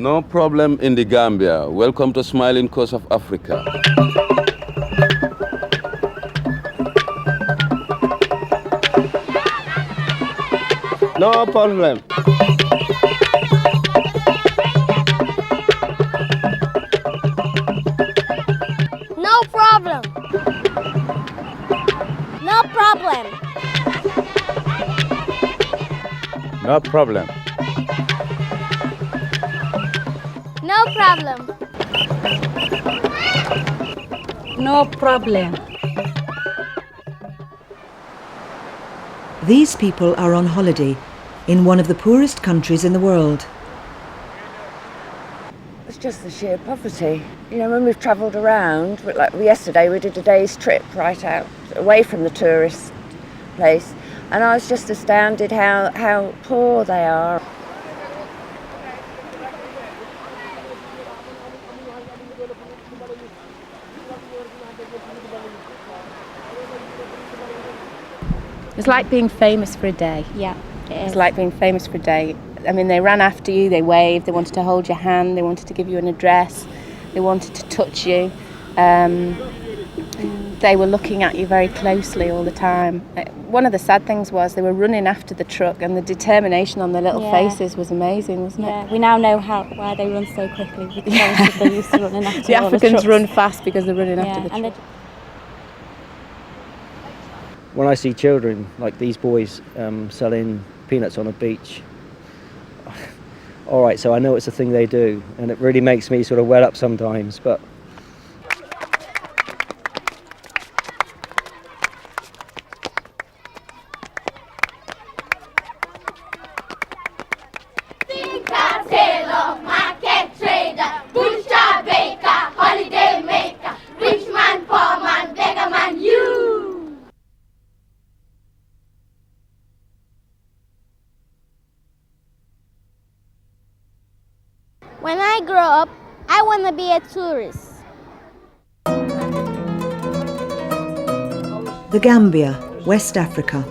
No problem in the Gambia. Welcome to Smiling Coast of Africa. No problem. No problem. No problem. No problem. No problem. No problem. These people are on holiday in one of the poorest countries in the world. It's just the sheer poverty. You know, when we've travelled around, like yesterday we did a day's trip right out, away from the tourist place, and I was just astounded how poor they are. It's like being famous for a day. Yeah, it is. It's like being famous for a day. I mean, they ran after you, they waved, they wanted to hold your hand, they wanted to give you an address, they wanted to touch you. They were looking at you very closely all the time. One of the sad things was they were running after the truck, and the determination on their little faces was amazing, wasn't it? Yeah, we now know why they run so quickly, because they used to running after The all Africans the run fast because they're running after the and truck. When I see children like these boys selling peanuts on a beach, all right, so I know it's a thing they do, and it really makes me sort of well up sometimes, but When I grow up, I want to be a tourist. The Gambia, West Africa.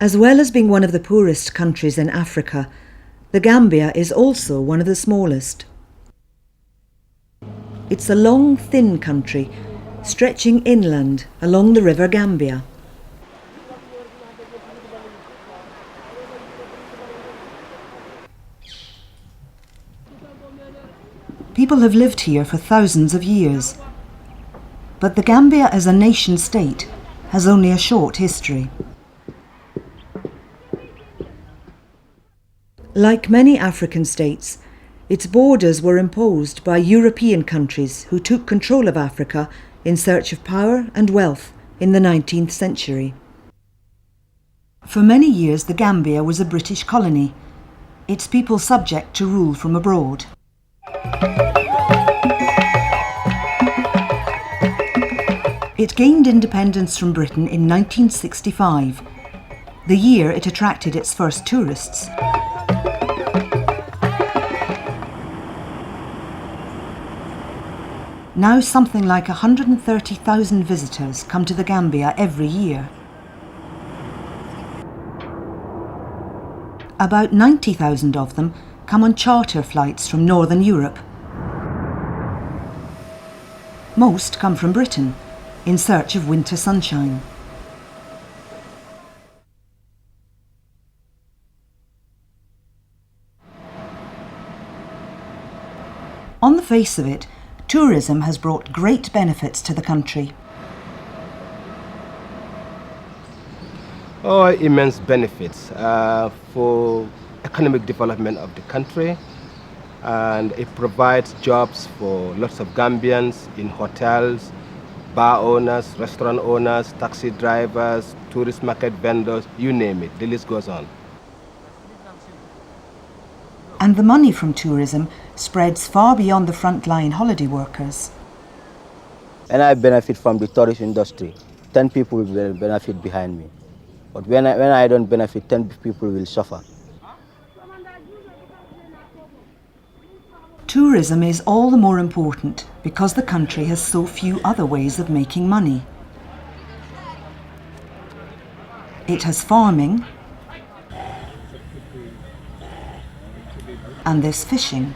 As well as being one of the poorest countries in Africa, the Gambia is also one of the smallest. It's a long, thin country, stretching inland along the River Gambia. People have lived here for thousands of years, but the Gambia as a nation-state has only a short history. Like many African states, its borders were imposed by European countries who took control of Africa in search of power and wealth in the 19th century. For many years, the Gambia was a British colony, its people subject to rule from abroad. It gained independence from Britain in 1965, the year it attracted its first tourists. Now something like 130,000 visitors come to the Gambia every year. About 90,000 of them come on charter flights from Northern Europe. Most come from Britain, in search of winter sunshine. On the face of it, tourism has brought great benefits to the country. Oh, immense benefits for economic development of the country, and it provides jobs for lots of Gambians in hotels, bar owners, restaurant owners, taxi drivers, tourist market vendors, you name it, the list goes on. And the money from tourism spreads far beyond the frontline holiday workers. When I benefit from the tourist industry, 10 people will benefit behind me. But when I don't benefit, 10 people will suffer. Tourism is all the more important because the country has so few other ways of making money. It has farming, and there's fishing.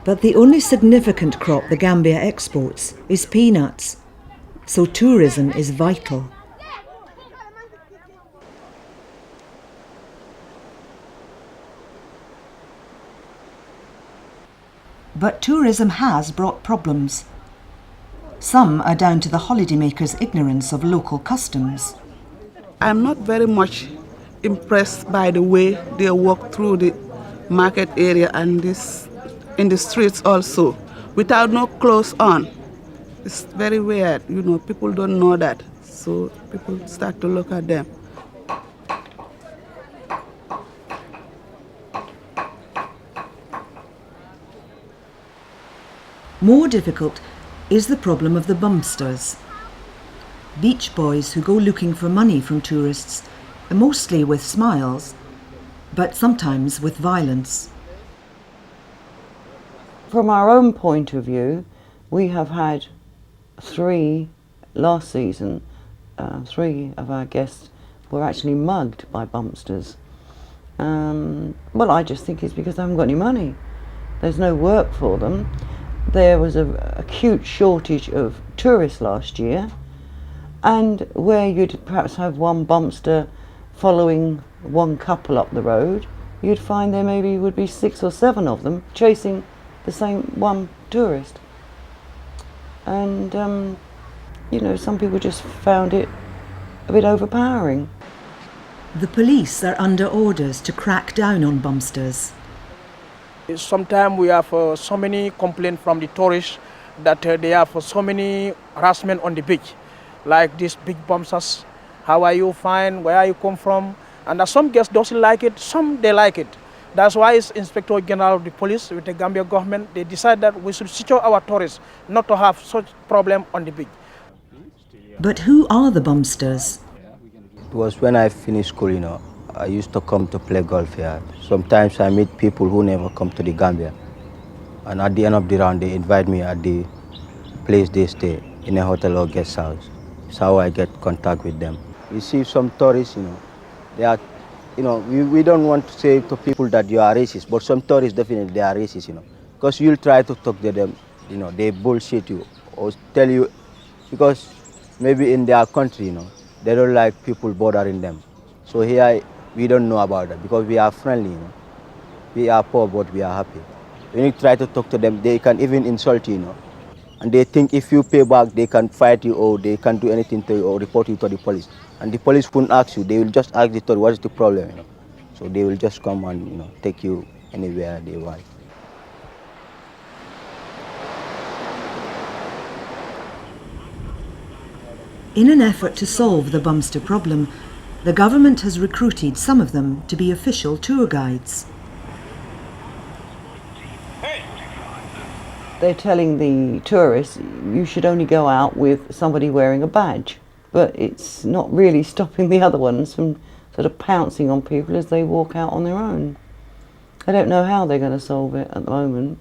But the only significant crop the Gambia exports is peanuts, so tourism is vital. But tourism has brought problems. Some are down to the holidaymakers' ignorance of local customs. I'm not very much impressed by the way they walk through the market area and in the streets also, without no clothes on. It's very weird, people don't know that, so people start to look at them. More difficult is the problem of the bumpsters. Beach boys who go looking for money from tourists, mostly with smiles, but sometimes with violence. From our own point of view, we have had 3 last season. 3 of our guests were actually mugged by bumpsters. Well, I just think it's because they haven't got any money. There's no work for them. There was an acute shortage of tourists last year, and where you'd perhaps have one bumpster following one couple up the road, you'd find there maybe would be 6 or 7 of them chasing the same one tourist. And, some people just found it a bit overpowering. The police are under orders to crack down on bumpsters. Sometimes we have so many complaints from the tourists that they have so many harassment on the beach, like these big bumpsters. How are you? Fine. Where are you come from? And some guests don't like it, some they like it. That's why it's Inspector General of the Police with the Gambia government, they decide that we should secure our tourists not to have such problem on the beach. But who are the bumpsters? It was when I finished school, I used to come to play golf here. Sometimes I meet people who never come to the Gambia. And at the end of the round, they invite me at the place they stay, in a hotel or guest house. That's how I get contact with them. We see some tourists, they are, we don't want to say to people that you are racist, but some tourists definitely they are racist, Because you'll try to talk to them, they bullshit you or tell you, because maybe in their country, they don't like people bothering them. So here, we don't know about that because we are friendly, We are poor, but we are happy. When you try to talk to them, they can even insult you, And they think if you pay back, they can fight you or they can do anything to you or report you to the police. And the police won't ask you, they will just ask the tourist, what is the problem, So they will just come and, take you anywhere they want. In an effort to solve the bumpster problem, the government has recruited some of them to be official tour guides. They're telling the tourists you should only go out with somebody wearing a badge, but it's not really stopping the other ones from sort of pouncing on people as they walk out on their own. I don't know how they're going to solve it at the moment.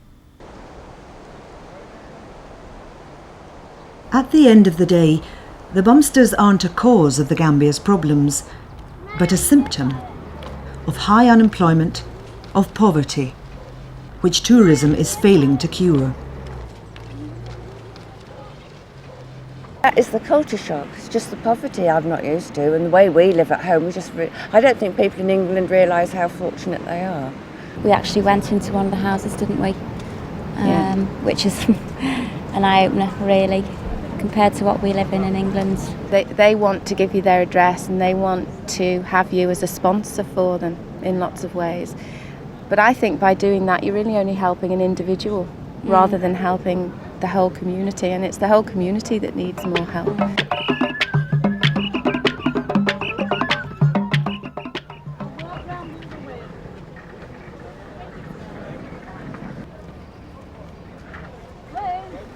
At the end of the day, the bumpsters aren't a cause of the Gambia's problems, but a symptom of high unemployment, of poverty, which tourism is failing to cure. That is the culture shock. It's just the poverty I'm not used to, and the way we live at home. I don't think people in England realise how fortunate they are. We actually went into one of the houses, didn't we? Which is an eye-opener, really, compared to what we live in England. They want to give you their address and they want to have you as a sponsor for them in lots of ways. But I think by doing that, you're really only helping an individual rather than helping the whole community, and it's the whole community that needs more help.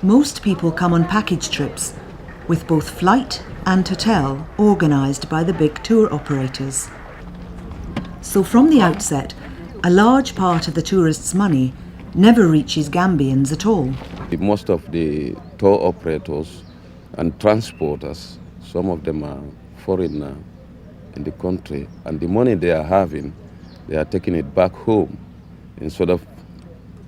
Most people come on package trips, with both flight and hotel organised by the big tour operators. So from the outset, a large part of the tourists' money never reaches Gambians at all. Most of the tour operators and transporters, some of them are foreign in the country, and the money they are having, they are taking it back home. Instead of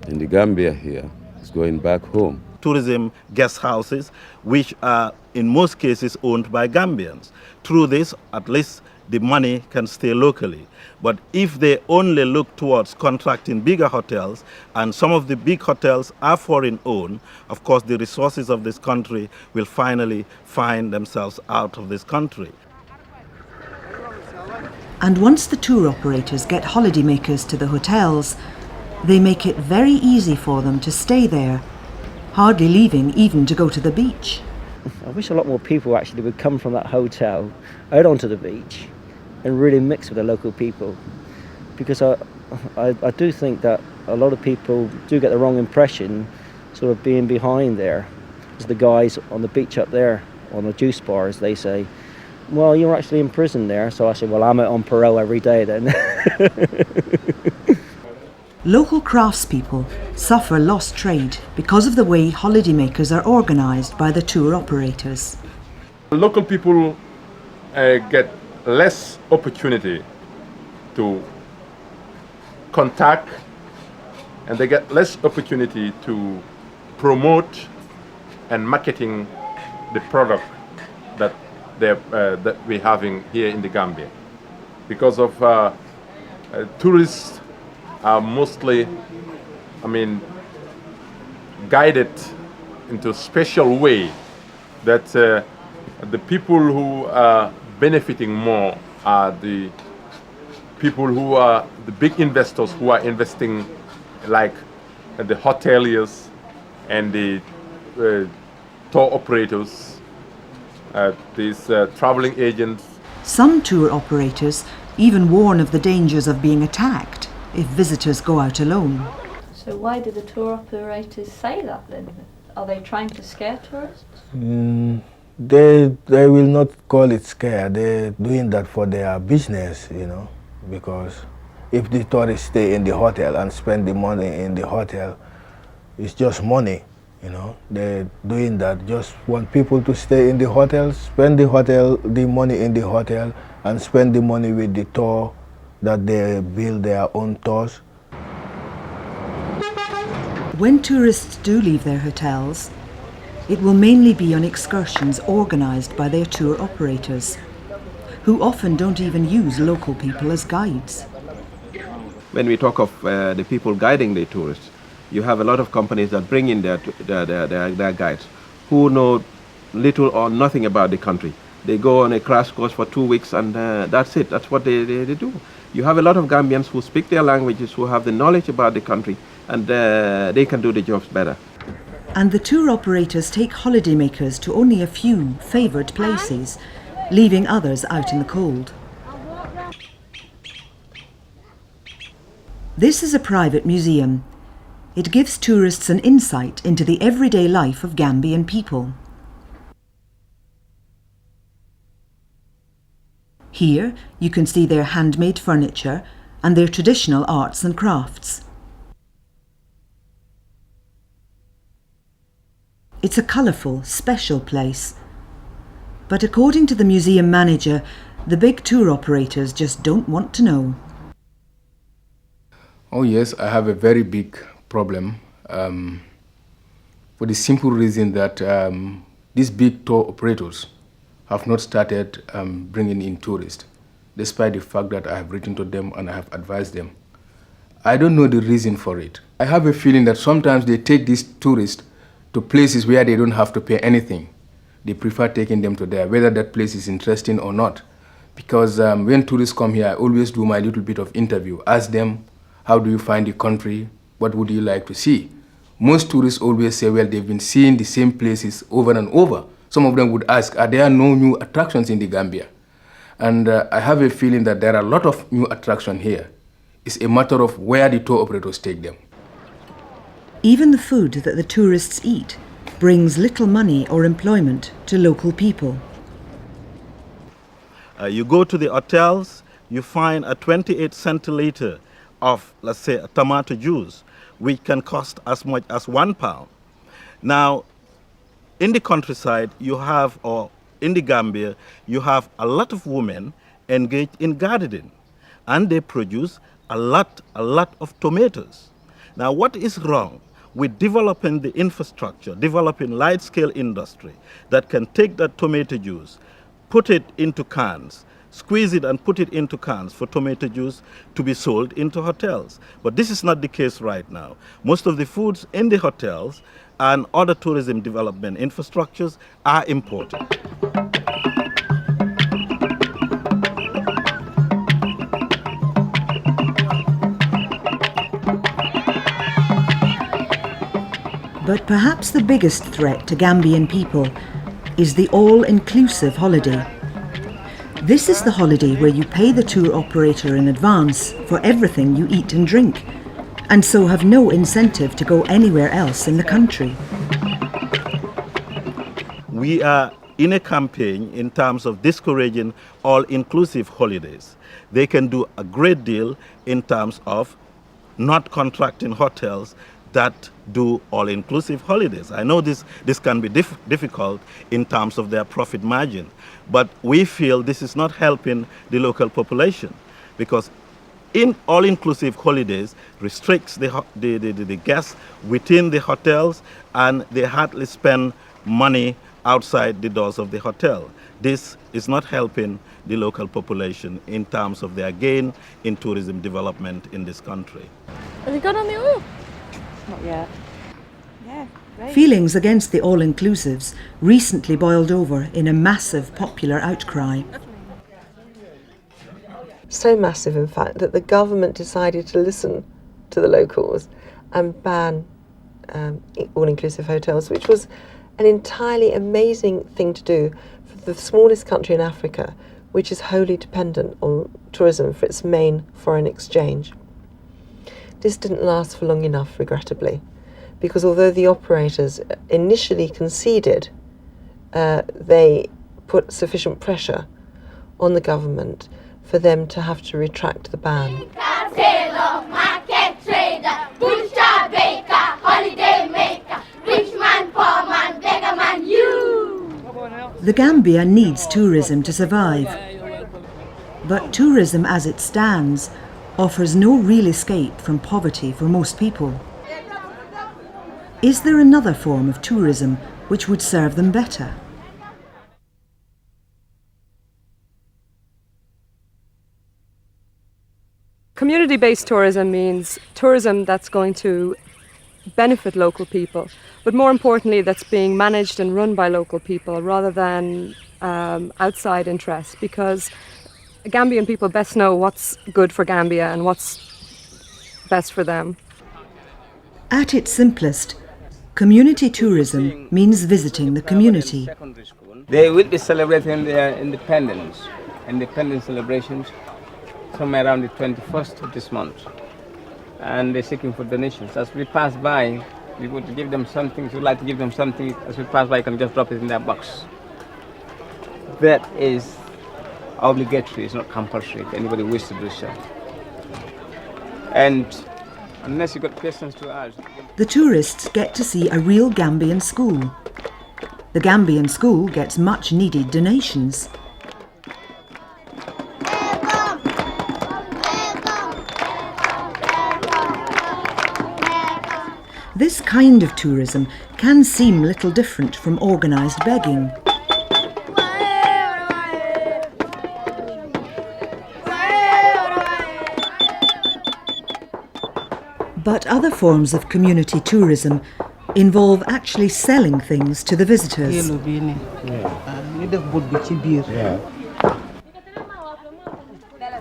in the Gambia here, it's going back home. Tourism guest houses, which are in most cases owned by Gambians. Through this, at least the money can stay locally. But if they only look towards contracting bigger hotels, and some of the big hotels are foreign owned, of course the resources of this country will finally find themselves out of this country. And once the tour operators get holidaymakers to the hotels, they make it very easy for them to stay there, hardly leaving even to go to the beach. I wish a lot more people actually would come from that hotel out onto the beach and really mix with the local people, because I do think that a lot of people do get the wrong impression sort of being behind there. As the guys on the beach up there, on the juice bars, they say, well, you're actually in prison there. So I say, well, I'm out on parole every day then. Local craftspeople suffer lost trade because of the way holidaymakers are organised by the tour operators. Local people get less opportunity to contact, and they get less opportunity to promote and marketing the product that we're having here in the Gambia, because of tourists are mostly, guided into a special way that the people who are benefiting more are the people who are the big investors who are investing, like the hoteliers and the tour operators, these traveling agents. Some tour operators even warn of the dangers of being attacked if visitors go out alone. So why do the tour operators say that then? Are they trying to scare tourists? They will not call it scare. They're doing that for their business, because if the tourists stay in the hotel and spend the money in the hotel, it's just money, They're doing that, just want people to stay in the hotel, spend the money in the hotel, and spend the money with the tour, that they build their own tours. When tourists do leave their hotels, it will mainly be on excursions organised by their tour operators, who often don't even use local people as guides. When we talk of the people guiding the tourists, you have a lot of companies that bring in their guides who know little or nothing about the country. They go on a crash course for 2 weeks and that's it. That's what they do. You have a lot of Gambians who speak their languages, who have the knowledge about the country, and they can do the jobs better. And the tour operators take holidaymakers to only a few favoured places, leaving others out in the cold. This is a private museum. It gives tourists an insight into the everyday life of Gambian people. Here you can see their handmade furniture and their traditional arts and crafts. It's a colourful, special place. But according to the museum manager, the big tour operators just don't want to know. Oh yes, I have a very big problem for the simple reason that these big tour operators have not started bringing in tourists, despite the fact that I have written to them and I have advised them. I don't know the reason for it. I have a feeling that sometimes they take these tourists to places where they don't have to pay anything. They prefer taking them to there, whether that place is interesting or not. Because when tourists come here, I always do my little bit of interview. Ask them, how do you find the country? What would you like to see? most tourists always say, well, they've been seeing the same places over and over. Some of them would ask, are there no new attractions in the Gambia? And I have a feeling that there are a lot of new attractions here. It's a matter of where the tour operators take them. Even the food that the tourists eat brings little money or employment to local people. You go to the hotels, you find a 28 centiliter of, let's say, a tomato juice, which can cost as much as £1. Now, in the countryside, you have, or in the Gambia, you have a lot of women engaged in gardening, and they produce a lot of tomatoes. Now, what is wrong with developing the infrastructure, developing large-scale industry that can take that tomato juice, put it into cans, squeeze it and put it into cans for tomato juice to be sold into hotels? But this is not the case right now. Most of the foods in the hotels and other tourism development infrastructures are imported. But perhaps the biggest threat to Gambian people is the all-inclusive holiday. This is the holiday where you pay the tour operator in advance for everything you eat and drink, and so have no incentive to go anywhere else in the country. We are in a campaign in terms of discouraging all-inclusive holidays. They can do a great deal in terms of not contracting hotels that do all-inclusive holidays. I know this can be difficult in terms of their profit margin, but we feel this is not helping the local population, because in all-inclusive holidays restricts the guests within the hotels, and they hardly spend money outside the doors of the hotel. This is not helping the local population in terms of their gain in tourism development in this country. Have you got on the oil? Not yet. Yeah, great. Feelings against the all-inclusives recently boiled over in a massive popular outcry. So massive, in fact, that the government decided to listen to the locals and ban all-inclusive hotels, which was an entirely amazing thing to do for the smallest country in Africa, which is wholly dependent on tourism for its main foreign exchange. This didn't last for long enough, regrettably, because although the operators initially conceded, they put sufficient pressure on the government for them to have to retract the ban. The Gambia needs tourism to survive, but tourism as it stands offers no real escape from poverty for most people. Is there another form of tourism which would serve them better? Community-based tourism means tourism that's going to benefit local people, but more importantly that's being managed and run by local people rather than outside interests, because Gambian people best know what's good for Gambia and what's best for them. At its simplest, community tourism means visiting the community. They will be celebrating their independence celebrations somewhere around the 21st of this month. And they're seeking for donations. As we pass by, we would give them something. If you'd like to give them something, as we pass by, you can just drop it in that box. That is obligatory, it's not compulsory if anybody wishes to do so. And unless you've got questions to ask. The tourists get to see a real Gambian school. The Gambian school gets much needed donations. This kind of tourism can seem little different from organised begging. But other forms of community tourism involve actually selling things to the visitors.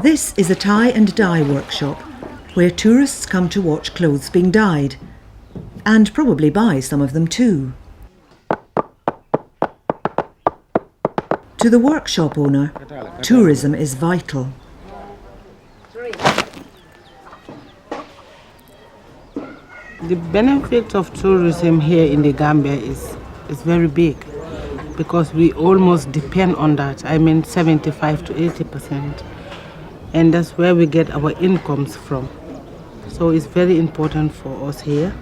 This is a tie and dye workshop where tourists come to watch clothes being dyed. and probably buy some of them too. To the workshop owner, tourism is vital. The benefit of tourism here in the Gambia is very big because we almost depend on that. I mean 75 to 80%. And that's where we get our incomes from. So it's very important for us here,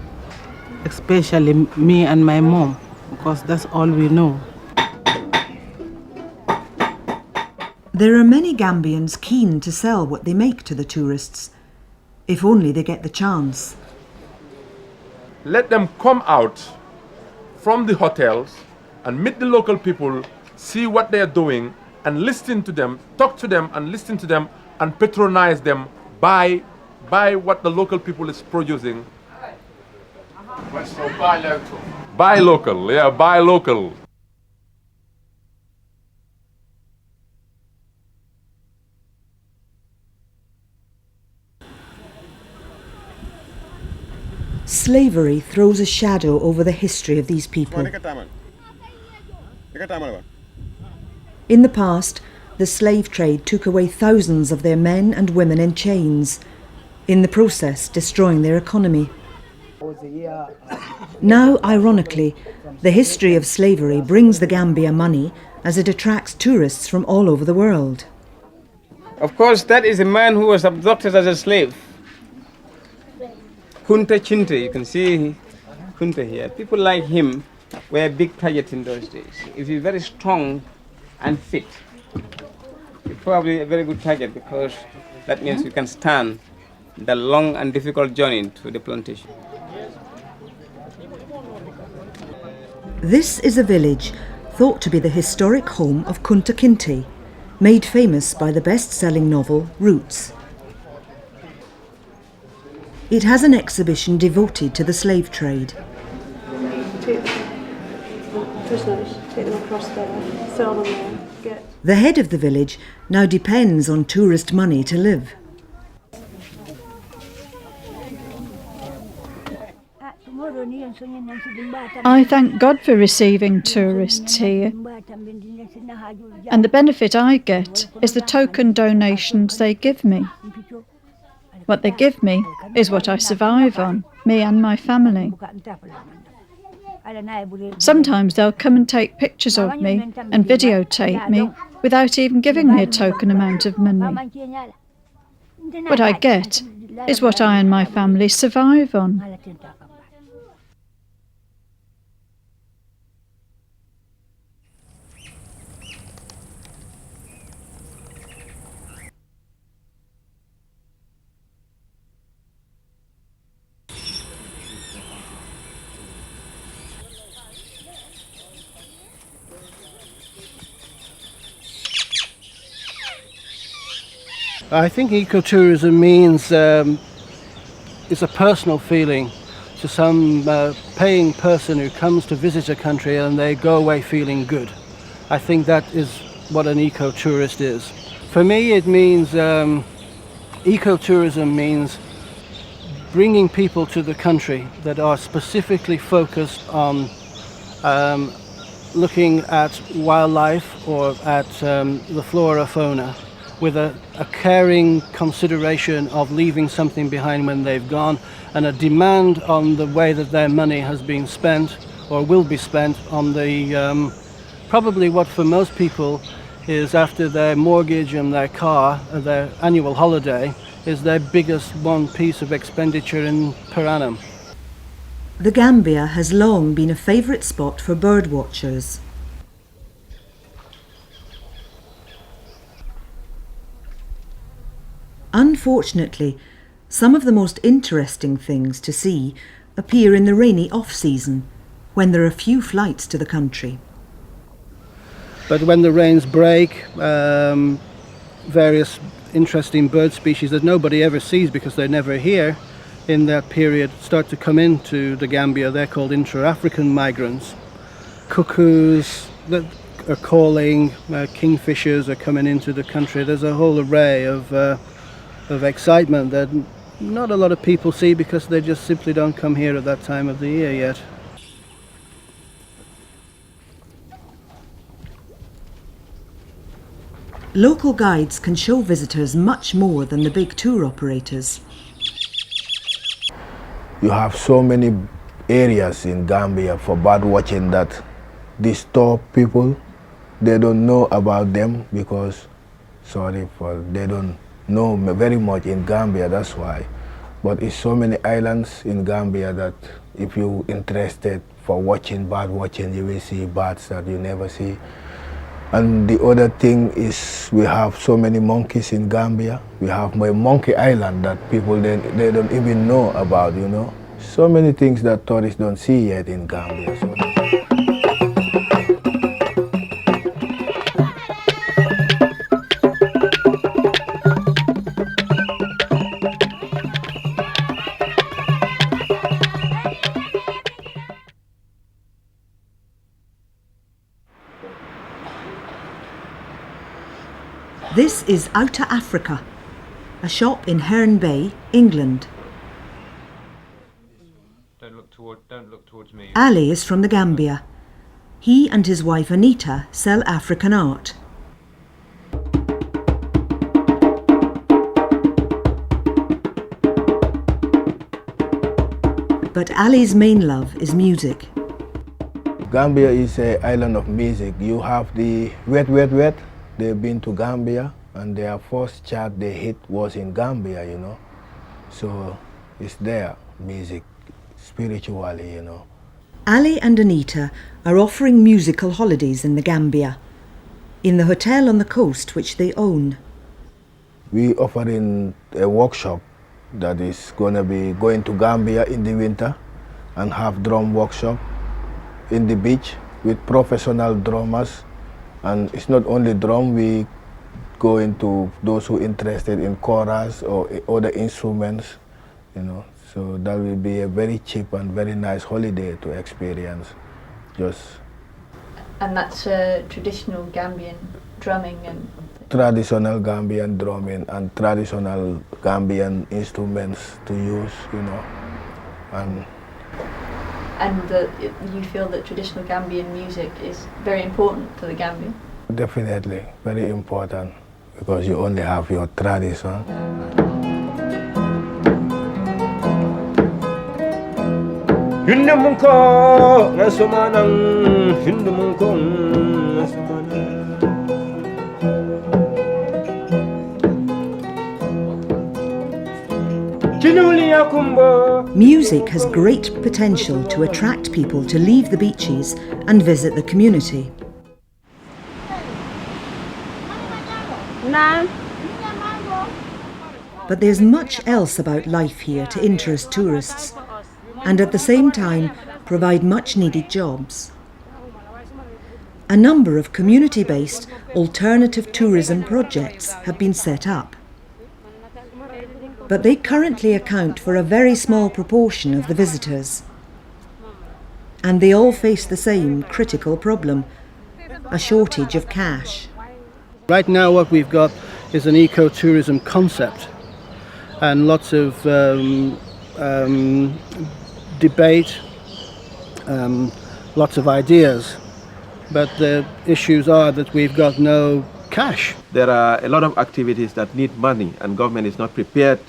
especially me and my mom, because that's all we know. There are many Gambians keen to sell what they make to the tourists, if only they get the chance. Let them come out from the hotels and meet the local people, see what they are doing, and listen to them, talk to them and listen to them, and patronize them, buy what the local people is producing. So buy local. Buy local, yeah, buy local. Slavery throws a shadow over the history of these people. In the past, the slave trade took away thousands of their men and women in chains, in the process destroying their economy. Now, ironically, the history of slavery brings the Gambia money as it attracts tourists from all over the world. Of course, that is a man who was abducted as a slave. Kunta Chinte, you can see Kunta here. People like him were a big target in those days. If you're very strong and fit, you're probably a very good target because that means you can stand the long and difficult journey to the plantation. This is a village thought to be the historic home of Kunta Kinte, made famous by the best-selling novel Roots. It has an exhibition devoted to the slave trade. Take prisoners, take them across there, sell them there, get... The head of the village now depends on tourist money to live. I thank God for receiving tourists here. And the benefit I get is the token donations they give me. What they give me is what I survive on, me and my family. Sometimes they'll come and take pictures of me and videotape me without even giving me a token amount of money. What I get is what I and my family survive on. I think ecotourism means it's a personal feeling to some paying person who comes to visit a country and they go away feeling good. I think that is what an ecotourist is. For me, it means ecotourism means bringing people to the country that are specifically focused on looking at wildlife or at the flora fauna, with a caring consideration of leaving something behind when they've gone, and a demand on the way that their money has been spent or will be spent on the probably what for most people is, after their mortgage and their car, their annual holiday, is their biggest one piece of expenditure per annum. The Gambia has long been a favourite spot for bird watchers. Unfortunately, some of the most interesting things to see appear in the rainy off-season, when there are few flights to the country. But when the rains break, various interesting bird species that nobody ever sees because they're never here in that period start to come into the Gambia. They're called intra-African migrants. Cuckoos that are calling, kingfishers are coming into the country. There's a whole array of excitement that not a lot of people see because they just simply don't come here at that time of the year yet. Local guides can show visitors much more than the big tour operators. You have so many areas in Gambia for bird watching that these tour people, they don't know about them because, they don't know very much in Gambia, that's why. But it's so many islands in Gambia that if you're interested for watching, bird watching, you will see birds that you never see. And the other thing is we have so many monkeys in Gambia. We have my monkey island that people, they don't even know about, you know. So many things that tourists don't see yet in Gambia. So. This is Outer Africa, a shop in Herne Bay, England. Don't look towards me. Ali is from the Gambia. He and his wife Anita sell African art. But Ali's main love is music. Gambia is an island of music. You have the Wet Wet Wet. They've been to Gambia and their first chart they hit was in Gambia, you know. So it's their music, spiritually, you know. Ali and Anita are offering musical holidays in the Gambia, in the hotel on the coast which they own. We offering a workshop that is going to be going to Gambia in the winter and have drum workshop in the beach with professional drummers. And it's not only drum, we go into those who are interested in chorus or other instruments, you know. So that will be a very cheap and very nice holiday to experience. And that's traditional Gambian drumming and... Traditional Gambian drumming and traditional Gambian instruments to use, you know. And you feel that traditional Gambian music is very important to the Gambia? Definitely, very important, because you only have your tradition. Music has great potential to attract people to leave the beaches and visit the community. But there's much else about life here to interest tourists and at the same time provide much needed jobs. A number of community-based alternative tourism projects have been set up. But they currently account for a very small proportion of the visitors. And they all face the same critical problem, a shortage of cash. Right now what we've got is an eco-tourism concept and lots of debate, lots of ideas, but the issues are that we've got no cash. There are a lot of activities that need money and government is not prepared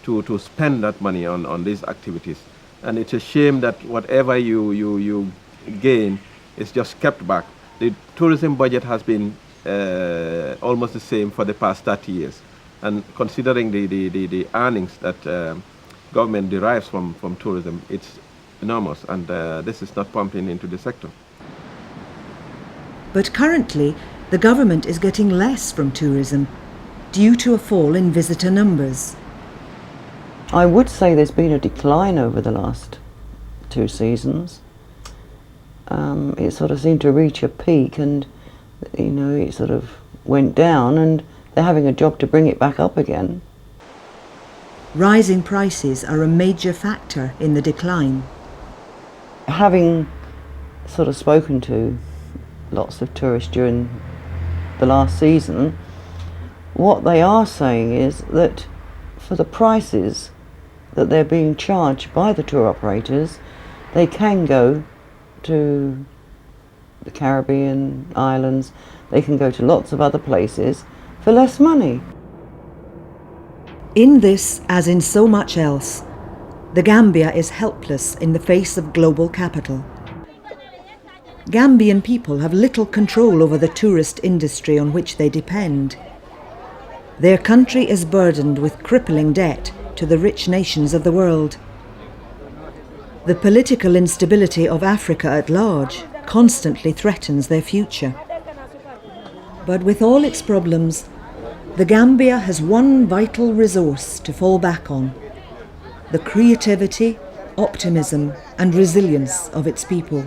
to spend that money on these activities. And it's a shame that whatever you gain is just kept back. The tourism budget has been almost the same for the past 30 years. And considering the earnings that government derives from tourism, it's enormous, and this is not pumping into the sector. But currently, the government is getting less from tourism due to a fall in visitor numbers. I would say there's been a decline over the last 2 seasons. It sort of seemed to reach a peak and, you know, it sort of went down and they're having a job to bring it back up again. Rising prices are a major factor in the decline. Having sort of spoken to lots of tourists during the last season, what they are saying is that for the prices that they're being charged by the tour operators, they can go to the Caribbean islands, they can go to lots of other places for less money. In this, as in so much else, the Gambia is helpless in the face of global capital. Gambian people have little control over the tourist industry on which they depend. Their country is burdened with crippling debt to the rich nations of the world. The political instability of Africa at large constantly threatens their future. But with all its problems, the Gambia has one vital resource to fall back on: the creativity, optimism and resilience of its people.